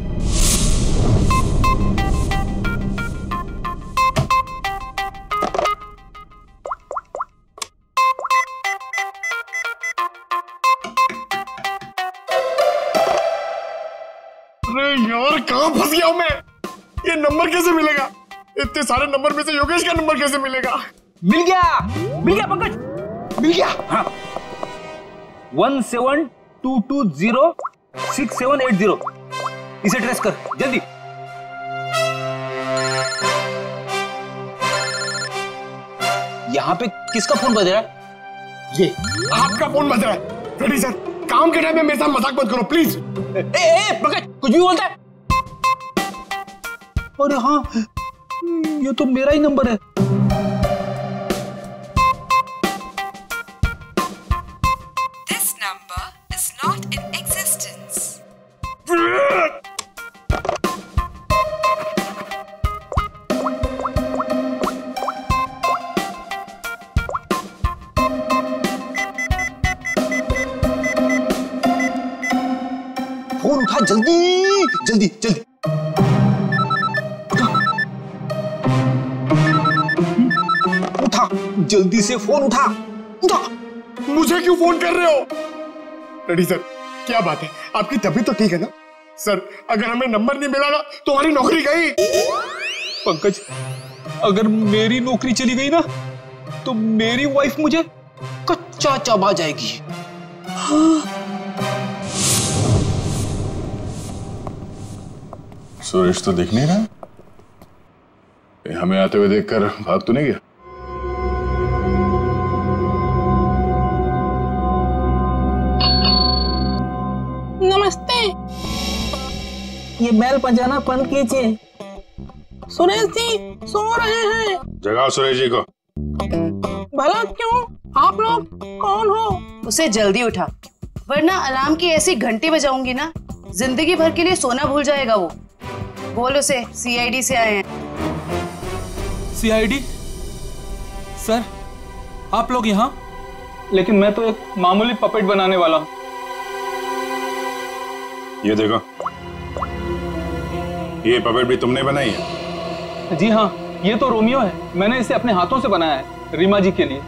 [SPEAKER 15] अरे यार कहाँ फंस गया हूं मैं? ये नंबर कैसे मिलेगा? इतने सारे नंबर में से योगेश का नंबर कैसे मिलेगा?
[SPEAKER 8] मिल गया पंकज, मिल गया। हाँ 17220670, इसे ट्रेस कर जल्दी। यहाँ पे किसका फोन बज रहा है?
[SPEAKER 15] ये आपका फोन बज रहा है। रेडी सर, काम के टाइम में मेरे साथ मजाक मत करो प्लीज।
[SPEAKER 8] पंकज कुछ भी बोलता है। अरे हाँ, ये तो मेरा ही नंबर है।
[SPEAKER 16] This number is not in existence.
[SPEAKER 7] Phone उठा जल्दी जल्दी जल्दी। उठा जल्दी से फोन उठा उठा।
[SPEAKER 15] मुझे क्यों फोन कर रहे हो? रेडी सर, क्या बात है? आपकी तबीयत तो ठीक है ना? सर अगर हमें नंबर नहीं मिला ना तो हमारी नौकरी गई।
[SPEAKER 8] पंकज अगर मेरी नौकरी चली गई ना तो मेरी वाइफ मुझे कच्चा चबा जाएगी। हाँ।
[SPEAKER 9] सुरेश तो दिख नहीं रहा। हमें आते हुए देखकर भाग तो नहीं गया?
[SPEAKER 17] नमस्ते, ये बैल बजाना बंद कीजिए। सुरेश जी सो रहे हैं।
[SPEAKER 12] जगाओ सुरेश जी को।
[SPEAKER 17] भला क्यों? आप लोग कौन हो?
[SPEAKER 6] उसे जल्दी उठा, वरना अलार्म की ऐसी घंटी बजाऊंगी ना जिंदगी भर के लिए सोना भूल जाएगा वो। बोल उसे सीआईडी से आए हैं।
[SPEAKER 18] सीआईडी? सर आप लोग यहाँ?
[SPEAKER 8] लेकिन मैं तो एक मामूली पपेट बनाने वाला हूँ।
[SPEAKER 12] ये देखो, ये पपेट भी तुमने बनाई है?
[SPEAKER 8] जी हाँ, ये तो रोमियो है। मैंने इसे अपने हाथों से बनाया है रीमा जी के लिए।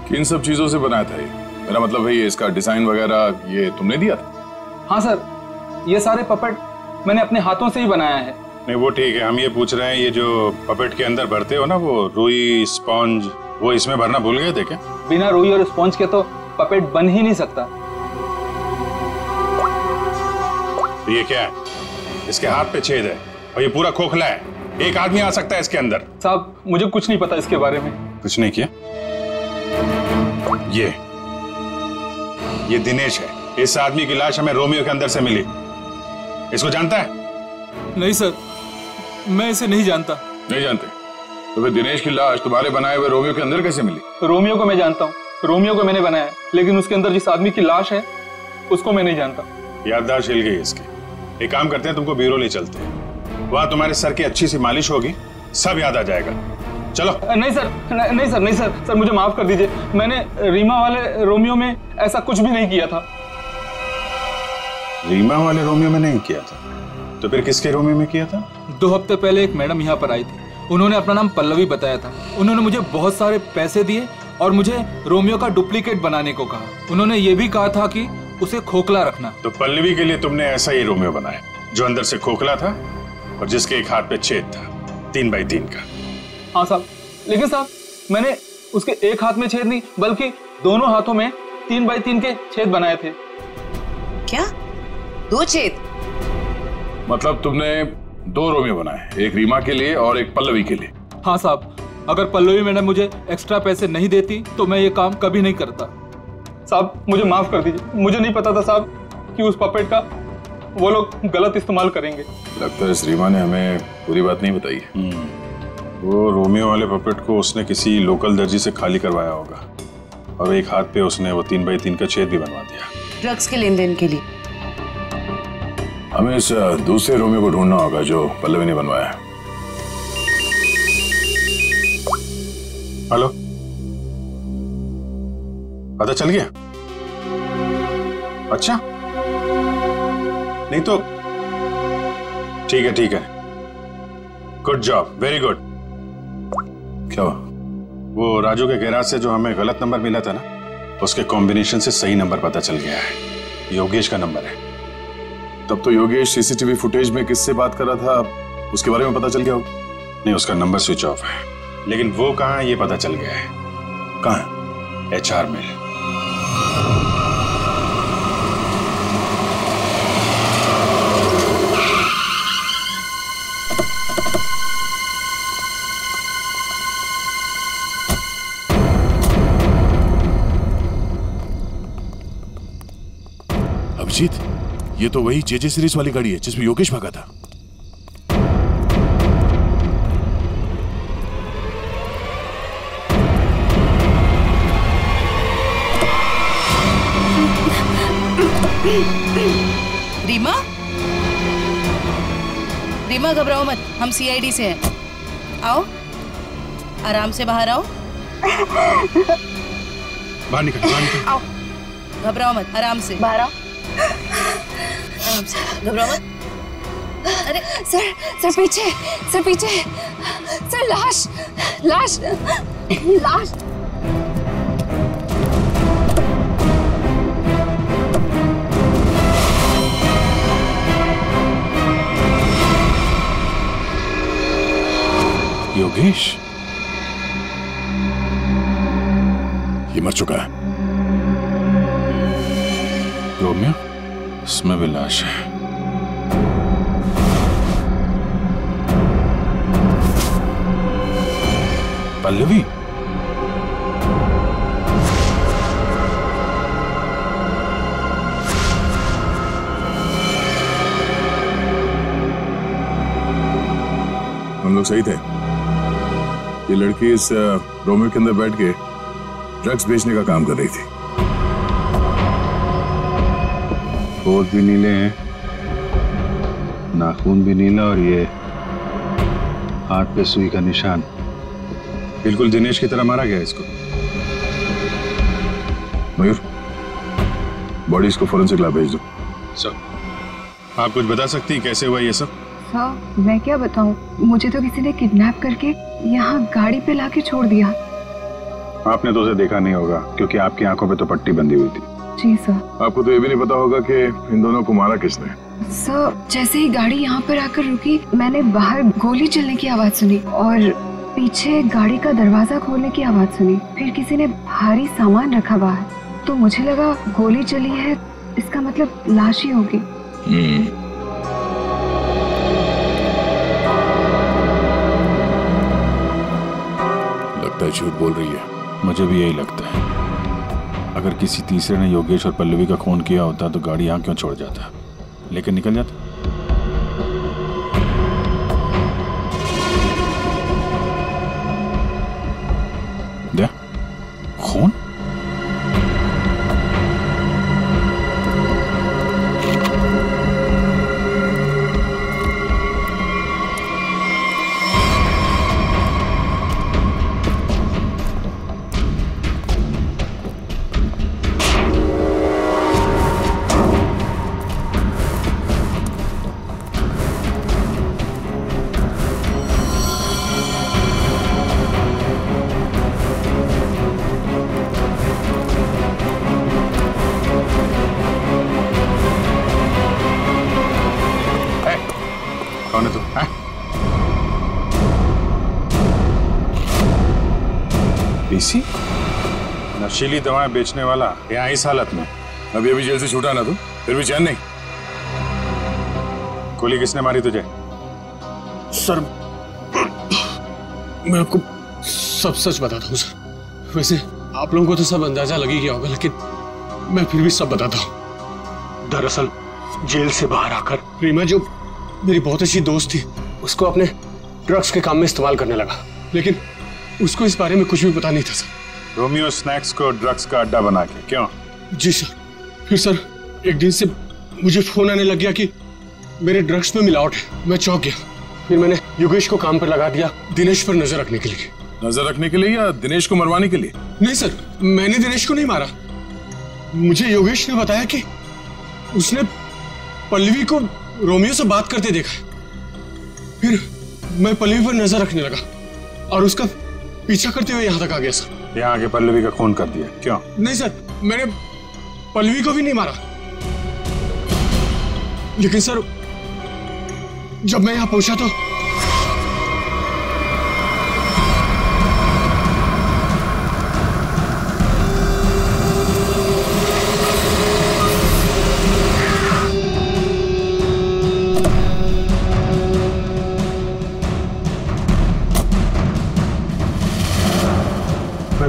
[SPEAKER 9] किन सब चीजों से बनाया था ये? मेरा मतलब है ये इसका डिजाइन वगैरह ये तुमने दिया था?
[SPEAKER 8] हाँ सर, ये सारे पपेट मैंने अपने हाथों से ही बनाया है।
[SPEAKER 12] नहीं वो ठीक है, हम ये पूछ रहे हैं ये जो पपेट के अंदर भरते हो ना वो रुई स्पॉन्ज, वो इसमें भरना भूल गए थे क्या?
[SPEAKER 8] बिना रुई और स्पॉन्ज के तो पपेट बन ही नहीं सकता।
[SPEAKER 12] ये क्या है? इसके हाथ पे छेद है और ये पूरा खोखला है, एक आदमी आ सकता है इसके अंदर।
[SPEAKER 8] साहब मुझे कुछ नहीं पता इसके बारे में।
[SPEAKER 12] कुछ नहीं किया? ये दिनेश है। इस आदमी की लाश हमें रोमियो के अंदर से मिली। इसको जानता है?
[SPEAKER 18] नहीं सर, मैं इसे नहीं जानता।
[SPEAKER 9] नहीं जानते? तो फिर दिनेश की लाश तुम्हारे बनाए हुए रोमियो के अंदर कैसे मिली?
[SPEAKER 8] रोमियो को मैं जानता हूँ, रोमियो को मैंने बनाया, लेकिन उसके अंदर जिस आदमी की लाश है उसको मैं नहीं जानता।
[SPEAKER 12] याददाश्त हिल गई इसकी। एक काम करते हैं, तुमको ब्यूरो ले चलते हैं, वहां तुम्हारे सर की अच्छी सी मालिश होगी, सब याद आ जाएगा। चलो।
[SPEAKER 8] नहीं सर, नहीं सर, नहीं सर, सर मुझे माफ कर दीजिए। मैंने रीमा वाले रोमियो में ऐसा कुछ भी नहीं किया था।
[SPEAKER 12] रीमा वाले रोमियो में नहीं किया था? तो फिर किसके रोमियो में किया था?
[SPEAKER 18] 2 हफ्ते पहले एक मैडम यहाँ पर आई थी। उन्होंने अपना नाम पल्लवी बताया था। उन्होंने मुझे बहुत सारे पैसे दिए और मुझे रोमियो का डुप्लीकेट बनाने को कहा। उन्होंने ये भी कहा था कि उसे खोखला रखना।
[SPEAKER 12] तो पल्लवी के लिए तुमने ऐसा ही रोमियो बनाया जो अंदर से खोखला था और जिसके एक हाथ पे छेद था 3x3 का।
[SPEAKER 8] हाँ साहब, लेकिन साहब मैंने उसके एक हाथ में छेद नहीं बल्कि दोनों हाथों में 3x3 के छेद बनाए थे।
[SPEAKER 6] क्या? 2 छेद?
[SPEAKER 9] मतलब तुमने 2 रोमियो बनाए, एक रीमा के लिए और एक पल्लवी के लिए?
[SPEAKER 18] हाँ साहब, अगर पल्लवी मैडम मुझे एक्स्ट्रा पैसे नहीं देती तो मैं ये काम कभी नहीं करता।
[SPEAKER 8] साहब मुझे माफ कर दीजिए, मुझे नहीं पता था साहब कि उस पपेट का वो लोग गलत इस्तेमाल करेंगे।
[SPEAKER 9] लगता है इस रीमा ने हमें पूरी बात नहीं बताई है।
[SPEAKER 12] वो रोमियो वाले पपेट को उसने किसी लोकल दर्जी से खाली करवाया होगा और एक हाथ पे उसने वो 3x3 का छेद भी बनवा दिया।
[SPEAKER 6] ड्रग्स के लेन देन के लिए।
[SPEAKER 9] हमें इस दूसरे रोमियो को ढूंढना होगा जो पल्लवी ने बनवाया है।
[SPEAKER 12] हेलो, पता चल गया? अच्छा, नहीं तो ठीक है, गुड जॉब, वेरी गुड।
[SPEAKER 9] क्या हुआ?
[SPEAKER 12] वो राजू के गैराज से जो हमें गलत नंबर मिला था ना, उसके कॉम्बिनेशन से सही नंबर पता चल गया है। योगेश का नंबर है।
[SPEAKER 9] तब तो योगेश सीसीटीवी फुटेज में किससे बात कर रहा था उसके बारे में पता चल गया होगा?
[SPEAKER 12] नहीं, उसका नंबर स्विच ऑफ है, लेकिन वो कहाँ है ये पता चल गया है।
[SPEAKER 9] कहाँ है?
[SPEAKER 12] HR में।
[SPEAKER 9] अभिजीत, ये तो वही JJ सीरीज वाली गाड़ी है जिसमें योगेश भागा था।
[SPEAKER 6] रीमा घबराओ मत, हम CID से हैं। आओ, आराम से बाहर आओ।
[SPEAKER 12] बाहर निकल।
[SPEAKER 6] आओ, घबराओ मत, आराम से बाहर आओ। आराम से, घबराओ मत।
[SPEAKER 2] अरे सर पीछे, सर लाश।
[SPEAKER 9] योगेश ये मर चुका है।
[SPEAKER 12] रोमियो, इसमें भी लाश है। पल्लवी,
[SPEAKER 9] हम लोग सही थे। ये लड़की इस रोमियो के अंदर बैठ के ड्रग्स बेचने का काम कर रही थी।
[SPEAKER 12] होठ भी नीले हैं, नाखून भी नीला, और ये हाथ पे सुई का निशान। बिल्कुल दिनेश की तरह मारा गया इसको।
[SPEAKER 9] मयूर, बॉडी इसको फोरेंसिक लैब भेज दो।
[SPEAKER 12] सर, आप कुछ बता सकती हैं कैसे हुआ ये सब?
[SPEAKER 2] सर, मैं क्या बताऊं, मुझे तो किसी ने किडनैप करके यहाँ गाड़ी पे लाके छोड़ दिया।
[SPEAKER 12] आपने तो उसे देखा नहीं होगा क्योंकि आपकी आंखों पे तो पट्टी बंधी हुई थी।
[SPEAKER 2] जी सर।
[SPEAKER 9] आपको तो ये भी नहीं पता होगा कि इन दोनों को मारा किसने?
[SPEAKER 2] सर, जैसे ही गाड़ी यहाँ पर आकर रुकी, मैंने बाहर गोली चलने की आवाज सुनी और पीछे गाड़ी का दरवाजा खोलने की आवाज सुनी। फिर किसी ने भारी सामान रखा बाहर, तो मुझे लगा गोली चली है, इसका मतलब लाश ही होगी।
[SPEAKER 9] लगता है झूठ बोल रही है।
[SPEAKER 12] मुझे भी यही लगता है। अगर किसी तीसरे ने योगेश और पल्लवी का खून किया होता तो गाड़ी यहाँ क्यों छोड़ जाता, लेकिन निकल जाता। दे, खून? कौन है तू? पीसी? नशीली दवाएं बेचने वाला यहाँ इस हालत में?
[SPEAKER 9] अभी अभी जेल से छूटा ना तू, फिर भी चैन नहीं।
[SPEAKER 12] गोली किसने मारी तुझे?
[SPEAKER 15] सर, मैं आपको सब सच बताता हूँ सर। वैसे आप लोगों को तो सब अंदाजा लग ही गया होगा, लेकिन मैं फिर भी सब बताता हूँ। दरअसल जेल से बाहर आकर रीमा, जो मेरी बहुत अच्छी दोस्त थी, उसको अपने ड्रग्स के काम में इस्तेमाल करने लगा, लेकिन उसको इस बारे में कुछ भी पता नहीं था सर।
[SPEAKER 12] रोमियो स्नैक्स को ड्रग्स का अड्डा बना के? क्यों?
[SPEAKER 15] जी सर। फिर सर एक दिन से मुझे फोन आने लग गया कि मेरे ड्रग्स में मिलावट है। मैं चौंक गया। फिर मैंने योगेश को काम पर लगा दिया, दिनेश पर नजर रखने के लिए।
[SPEAKER 9] नजर रखने के लिए या दिनेश को मरवाने के लिए?
[SPEAKER 15] नहीं सर, मैंने दिनेश को नहीं मारा। मुझे योगेश ने बताया कि उसने पल्लवी को रोमियो से बात करते देखा। फिर मैं पल्लवी पर नजर रखने लगा और उसका पीछा करते हुए यहाँ तक आ गया सर।
[SPEAKER 12] यहाँ आके पल्लवी का खून कर दिया क्यों?
[SPEAKER 15] नहीं सर, मैंने पल्लवी को भी नहीं मारा, लेकिन सर जब मैं यहाँ पहुंचा तो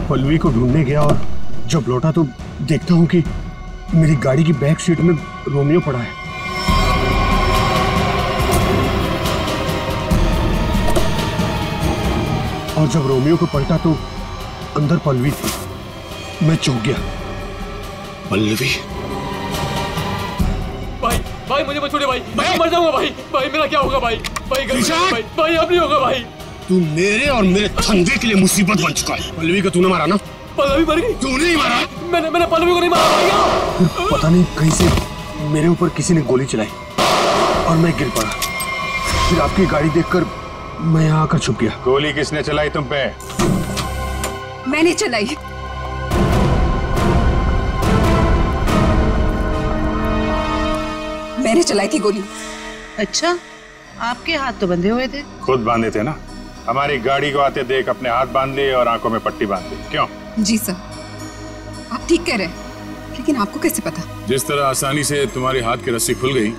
[SPEAKER 15] पल्लवी को ढूंढने गया और जब लौटा तो देखता हूं कि मेरी गाड़ी की बैक सीट में रोमियो पड़ा है। और जब रोमियो को पलटा तो अंदर पल्लवी थी। मैं चौंक गया। पल्लवी?
[SPEAKER 1] भाई भाई मुझे मत छोड़िए भाई, मैं मर जाऊंगा भाई। भाई मेरा क्या होगा भाई? भाई भाई भाई अब नहीं होगा भाई।
[SPEAKER 15] तू मेरे और मेरे धंधे के लिए मुसीबत बन चुका है। पल्लवी को तूने मारा ना?
[SPEAKER 1] पल्लवी मर गई?
[SPEAKER 15] तूने ही मारा?
[SPEAKER 1] मैंने पल्लवी को नहीं मारा भैया।
[SPEAKER 15] पता नहीं कहीं से मेरे ऊपर किसी ने गोली चलाई और मैं गिर पड़ा। फिर आपकी गाड़ी देखकर मैं यहाँ आकर छुप गया।
[SPEAKER 12] गोली किसने चलाई तुम पे?
[SPEAKER 2] मैंने चलाई। मैंने चलाई थी गोली।
[SPEAKER 6] अच्छा, आपके हाथ तो बंधे हुए थे।
[SPEAKER 12] खुद बांधे थे ना। हमारी गाड़ी को आते देख अपने हाथ बांध लिए और आंखों में पट्टी बांध ली। क्यों?
[SPEAKER 2] जी सर, आप ठीक कह रहे हैं, लेकिन आपको कैसे पता?
[SPEAKER 9] जिस तरह आसानी से तुम्हारी हाथ की रस्सी खुल गई,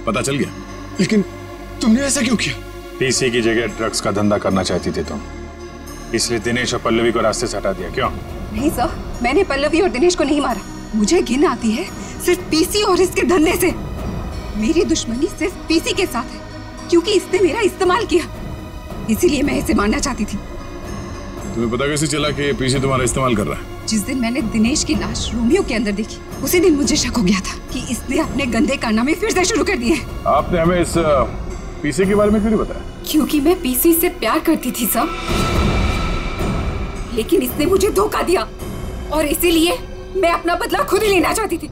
[SPEAKER 9] पता चल गया।
[SPEAKER 15] लेकिन तुमने ऐसा क्यों किया?
[SPEAKER 12] पीसी की जगह ड्रग्स का धंधा करना चाहती थी तुम, इसलिए दिनेश और पल्लवी को रास्ते से हटा दिया। क्यों?
[SPEAKER 2] नहीं सर, मैंने पल्लवी और दिनेश को नहीं मारा। मुझे घिन आती है सिर्फ पीसी और इसके धंधे से। मेरी दुश्मनी सिर्फ पीसी के साथ है, क्योंकि इसने मेरा इस्तेमाल किया, इसीलिए मैं इसे मारना चाहती थी।
[SPEAKER 9] तुम्हें पता कैसे चला कि पीसी तुम्हारा इस्तेमाल कर रहा है?
[SPEAKER 2] जिस दिन मैंने दिनेश की लाश रोमियो के अंदर देखी, उसी दिन मुझे शक हो गया था कि इसने अपने गंदे कारनामे फिर से शुरू कर दिए।
[SPEAKER 9] आपने हमें इस पीसी के बारे में क्यों नहीं बताया?
[SPEAKER 2] क्योंकि मैं पीसी से प्यार करती थी सर, लेकिन इसने मुझे धोखा दिया और इसीलिए मैं अपना बदला खुद ही लेना चाहती थी।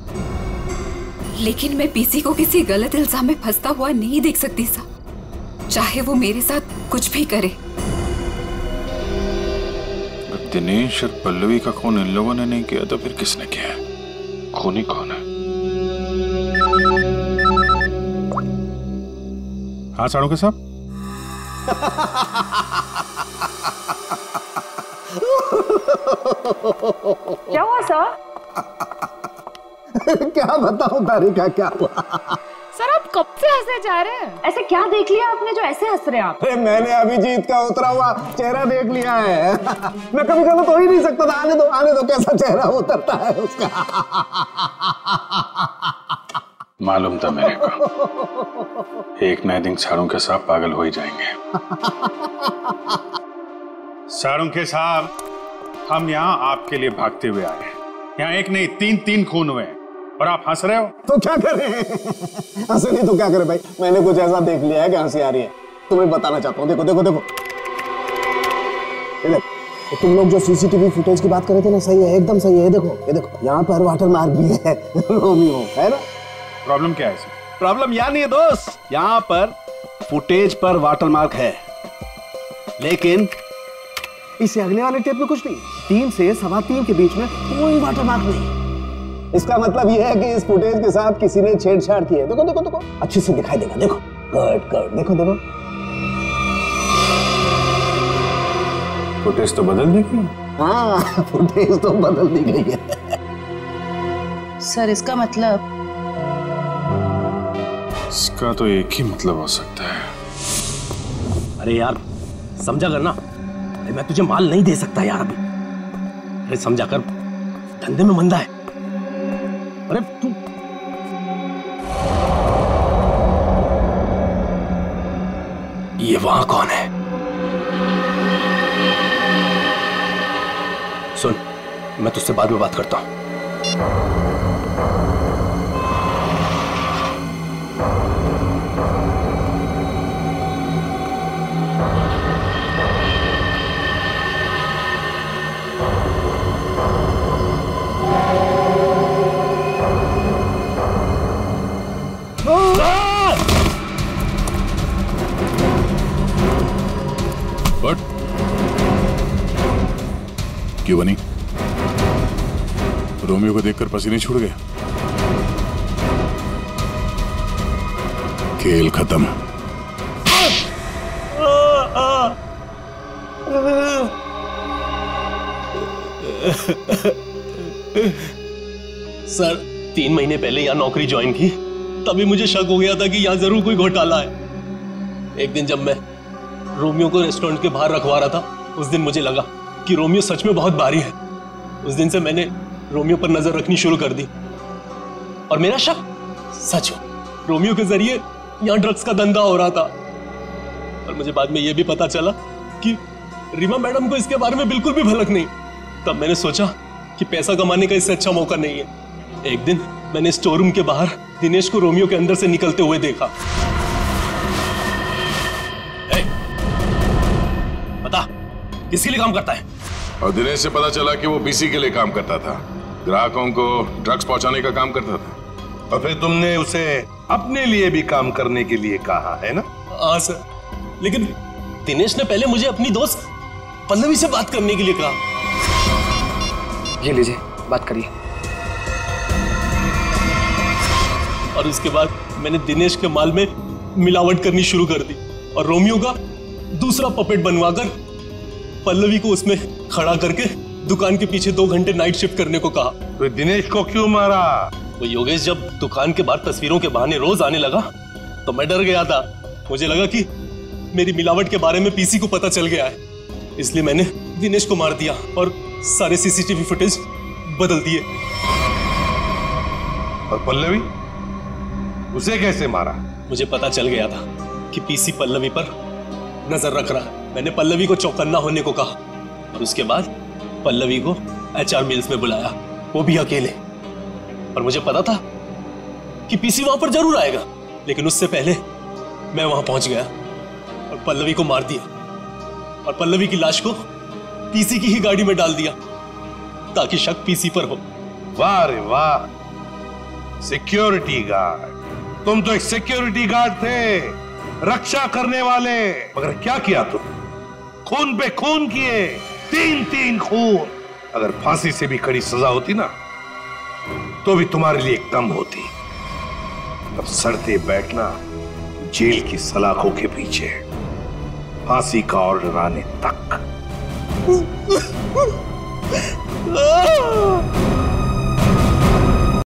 [SPEAKER 2] लेकिन मैं पीसी को किसी गलत इल्जाम में फंसता हुआ नहीं देख सकती सर, चाहे वो मेरे साथ कुछ भी करे।
[SPEAKER 12] दिनेश और पल्लवी का खून इन लोगों ने नहीं किया तो फिर किसने किया है? खूनी कौन है? हाँ साड़ू के साहब।
[SPEAKER 14] क्या हुआ सर?
[SPEAKER 19] क्या बताऊं तारिका, क्या हुआ?
[SPEAKER 14] सर आप कब से हंसे जा रहे हैं? ऐसे क्या देख लिया आपने जो ऐसे हंस रहे हैं आप?
[SPEAKER 19] अरे मैंने अभिजीत का उतरा हुआ चेहरा देख लिया है। मैं कभी गलत हो ही नहीं सकता था। आने दो कैसा चेहरा उतरता है उसका।
[SPEAKER 12] मालूम था मेरे को, एक नए दिन साड़ू के साहब पागल हो ही जाएंगे। साड़ू के साहब, हम यहाँ आपके लिए भागते हुए आए हैं। यहाँ एक नहीं तीन खून हुए हैं और आप हंस रहे हो।
[SPEAKER 19] तो क्या करें? हंसे नहीं तो क्या करें भाई? मैंने कुछ ऐसा देख लिया है कि हंसी आ रही है। तुम्हें बताना चाहता हूँ। देखो देखो देखो, तो तुम लोग जो सीसीटीवी फुटेज की बात कर रहे थे ना, सही है, एकदम सही है। ये देखो यहाँ पर वाटर मार्क भी है रोमियो, है ना?
[SPEAKER 12] प्रॉब्लम क्या है?
[SPEAKER 11] प्रॉब्लम यहाँ नहीं है दोस्त, यहाँ पर फुटेज पर वाटर मार्क है, लेकिन
[SPEAKER 19] इससे अगले वाले टेप में कुछ नहीं। 3 से 3:15 के बीच में कोई वाटर मार्क नहीं। इसका मतलब यह है कि इस फुटेज के साथ किसी ने छेड़छाड़ की है। देखो देखो देखो, अच्छे से दिखाई देगा। देखो गुड, देखो देखो,
[SPEAKER 12] फुटेज तो बदल दी गई।
[SPEAKER 19] हाँ, फुटेज तो बदल दी गई है।
[SPEAKER 6] सर इसका मतलब?
[SPEAKER 12] इसका तो एक ही मतलब हो सकता है।
[SPEAKER 4] अरे यार समझा कर ना, मैं तुझे माल नहीं दे सकता यार अभी। अरे समझा कर, धंधे में मंदा है। अरे तू ये वहां कौन है? सुन, मैं तुझसे बाद में बात करता हूं।
[SPEAKER 9] क्यों बनी? रोमियो को देखकर पसीने छूट गए? खेल खत्म।
[SPEAKER 4] सर 3 महीने पहले यहाँ नौकरी ज्वाइन की, तभी मुझे शक हो गया था कि यहाँ जरूर कोई घोटाला है। एक दिन जब मैं रोमियो को रेस्टोरेंट के बाहर रखवा रहा था, उस दिन मुझे लगा कि रोमियो सच में बहुत भारी है। उस दिन से मैंने रोमियो पर नजर रखनी शुरू कर दी और मेरा शक सच हो। रोमियो के जरिए यहाँ ड्रग्स का धंधा हो रहा था। और मुझे बाद में यह भी पता चला कि रीमा मैडम को इसके बारे में बिल्कुल भी भनक नहीं। तब मैंने सोचा कि पैसा कमाने का इससे अच्छा मौका नहीं है। एक दिन मैंने स्टोर रूम के बाहर दिनेश को रोमियो के अंदर से निकलते हुए देखा। बता, किसके लिए काम करता है?
[SPEAKER 9] और दिनेश से पता चला कि वो पीसी के लिए काम करता था, ग्राहकों को ड्रग्स पहुंचाने का काम करता था।
[SPEAKER 5] और फिर तुमने उसे अपने लिए भी काम करने के लिए कहा है ना?
[SPEAKER 4] हाँ सर, लेकिन दिनेश ने पहले मुझे अपनी दोस्त पल्लवी से बात करने के लिए कहा।
[SPEAKER 1] ये लीजिए, बात करिए।
[SPEAKER 4] और उसके बाद मैंने दिनेश के माल में मिलावट करनी शुरू कर दी और रोमियो का दूसरा पपेट बनवाकर पल्लवी को उसमें खड़ा करके दुकान के पीछे 2 घंटे नाइट शिफ्ट करने को कहा।
[SPEAKER 5] तो दिनेश को क्यों मारा?
[SPEAKER 4] वो योगेश जब दुकान के बाहर तस्वीरों के बहाने रोज आने लगा तो मैं डर गया था। मुझे लगा कि मेरी मिलावट के बारे में पीसी को पता चल गया है, इसलिए मैंने दिनेश को मार दिया और सारे सीसीटीवी फुटेज बदल दिए।
[SPEAKER 5] और पल्लवी, उसे कैसे मारा?
[SPEAKER 4] मुझे पता चल गया था कि पीसी पल्लवी पर नजर रख रहा है। मैंने पल्लवी को चौकन्ना होने को कहा और उसके बाद पल्लवी को HR मिल्स में बुलाया, वो भी अकेले। और मुझे पता था कि पीसी वहां पर जरूर आएगा, लेकिन उससे पहले मैं वहां पहुंच गया और पल्लवी को मार दिया और पल्लवी की लाश को पीसी की ही गाड़ी में डाल दिया ताकि शक पीसी पर हो।
[SPEAKER 5] वाह रे वाह, सिक्योरिटी गार्ड! तुम तो एक सिक्योरिटी गार्ड थे, रक्षा करने वाले। मगर क्या किया तुम? खून पे खून किए, 3 खून। अगर फांसी से भी कड़ी सजा होती ना तो भी तुम्हारे लिए कम होती। तब सड़ते बैठना जेल की सलाखों के पीछे, फांसी का ऑर्डर आने तक।